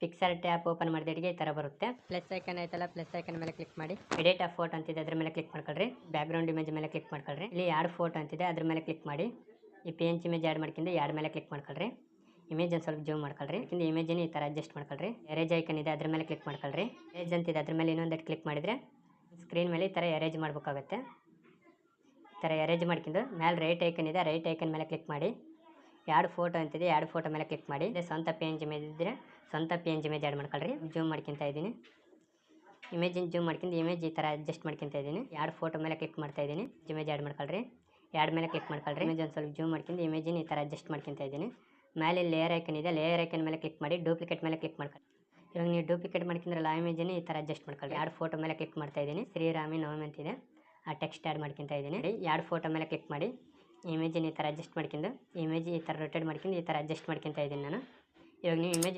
ಪಿಕ್ಸರ್ tap open ಮಾಡಿದೆಡಿಗೆ ಈ ಥರ ಬರುತ್ತೆ. ಪ್ಲಸ್ ಐಕನ್ ಐತಲ್ಲ, ಪ್ಲಸ್ ಐಕನ್ ಮೇಲೆ ಕ್ಲಿಕ್ ಮಾಡಿ ಎಡಿಟ್ ಆ ಫೋಟೋ ಅಂತಿದೆ ಅದ್ರ ಮೇಲೆ ಕ್ಲಿಕ್ ಮಾಡ್ಕೊಳ್ರಿ. ಬ್ಯಾಕ್ಗ್ರೌಂಡ್ ಇಮೇಜ್ ಮೇಲೆ ಕ್ಲಿಕ್ ಮಾಡ್ಕೊಳ್ರಿ. ಇಲ್ಲಿ ಆಡ್ ಫೋಟೋ ಅಂತಿದೆ ಅದ್ರ ಮೇಲೆ ಕ್ಲಿಕ್ ಮಾಡಿ ಈ ಪೇಂಚ್ ಇಮೇಜ್ ಆಡ್ ಮಾಡ್ಕೊಂಡು ಆಡ್ ಮೇಲೆ ಕ್ಲಿಕ್ ಮಾಡ್ಕೊಳ್ರಿ. ಇಮೇಜ್ ಒಂದು ಸ್ವಲ್ಪ ಜೂಮ್ ಮಾಡ್ಕೊಳ್ರಿ. ಇಮೇಜಿನ ಈ ಥರ ಅಡ್ಜಸ್ಟ್ ಮಾಡ್ಕೊಳ್ರಿ. ಎರೇಜ್ ಐಕನ್ ಇದೆ ಅದ್ರ ಮೇಲೆ ಕ್ಲಿಕ್ ಮಾಡ್ಕೊಳ್ರಿ. ಎರೇಜ್ ಅಂತಿದೆ ಅದ್ರ ಮೇಲೆ ಇನ್ನೊಂದು ಕ್ಲಿಕ್ ಮಾಡಿದ್ರೆ ಸ್ಕ್ರೀನ್ ಮೇಲೆ ಈ ಥರ ಎರೇಜ್ ಮಾಡ್ಬೇಕಾಗುತ್ತೆ. ಈ ಥರ ಎರೇಜ್ ಮಾಡ್ಕೊಂಡು ಮೇಲೆ ರೈಟ್ ಐಕನ್ ಇದೆ, ರೈಟ್ ಐಕನ್ ಮೇಲೆ ಕ್ಲಿಕ್ ಮಾಡಿ ಎರಡು ಫೋಟೋ ಅಂತಿದೆ, ಎರಡು ಫೋಟೋ ಮೇಲೆ ಕ್ಲಿಕ್ ಮಾಡಿ ಸ್ವಂತ ಪೇಂಜ್ ಇಮೇಜ್ ಇದ್ದರೆ ಸ್ವಂತ ಪೇಂಜ್ ಇಮೇಜ್ ಆ್ಯಡ್ ಮಾಡ್ಕೊಳ್ರಿ. ಜೂಮ್ ಮಾಡ್ಕೊತ ಇದ್ದೀನಿ. ಇಮೇಜಿನ ಜೂಮ್ ಮಾಡ್ಕೊಂಡು ಇಮೇಜ್ ಈ ಥರ ಅಡ್ಜಸ್ಟ್ ಮಾಡ್ಕೊತ ಇದ್ದೀನಿ. ಎರಡು ಫೋಟೋ ಮೇಲೆ ಕ್ಲಿಕ್ ಮಾಡ್ತಾ ಇದ್ದೀನಿ. ಇಮೇಜ್ ಆ್ಯಡ್ ಮಾಡ್ಕೊಳ್ರಿ. ಆ್ಯಡ್ ಮೇಲೆ ಕ್ಲಿಕ್ ಮಾಡ್ಕೊಳ್ರಿ. ಇಮೇಜ್ ಒಂದು ಸ್ವಲ್ಪ ಜೂಮ್ ಮಾಡ್ಕೊಂಡು ಇಮೇಜಿನ ಈ ಥರ ಅಡ್ಜಸ್ಟ್ ಮಾಡ್ಕೊತ ಇದ್ದೀನಿ. ಮೇಲೆ ಲೇಯರ್ ಐಕನ್ ಇದೆ, ಲೇಯರ್ ಐಕನ್ ಮೇಲೆ ಕ್ಲಿಕ್ ಮಾಡಿ ಡೂಪ್ಲಿಕೇಟ್ ಮೇಲೆ ಕ್ಲಿಕ್ ಮಾಡ್ಕೊಳ್ಳಿ. ಇವಾಗ ನೀವು ಡೂಪ್ಲಿಕೇಟ್ ಮಾಡ್ಕೊಂಡ್ರಲ್ಲ ಆ ಇಮೇಜನ್ನು ಈ ಥರ ಅಡ್ಜಸ್ಟ್ ಮಾಡ್ಕೊಳ್ಳಿ. ಎರಡು ಫೋಟೋ ಮೇಲೆ ಕ್ಲಿಕ್ ಮಾಡ್ತಾ ಇದ್ದೀನಿ. ಶ್ರೀರಾಮಿ ನವಮಿ ಅಂತಿದೆ, ಆ ಟೆಕ್ಸ್ಟ್ ಆ್ಯಡ್ ಮಾಡ್ಕೊತ ಇದ್ದೀನಿ. ಎರಡು ಫೋಟೋ ಮೇಲೆ ಕ್ಲಿಕ್ ಮಾಡಿ ಇಮೇಜಿನ ಈ ಥರ ಅಡ್ಜಸ್ಟ್ ಮಾಡ್ಕೊಂಡು ಇಮೇಜ್ ಈ ಥರ ರೊಟೇಟ್ ಮಾಡ್ಕೊಂಡು ಈ ಥರ ಅಡ್ಜಸ್ಟ್ ಮಾಡ್ಕೊತ ಇದ್ದೀನಿ ನಾನು. ಇವಾಗ ನೀವು ಇಮೇಜ್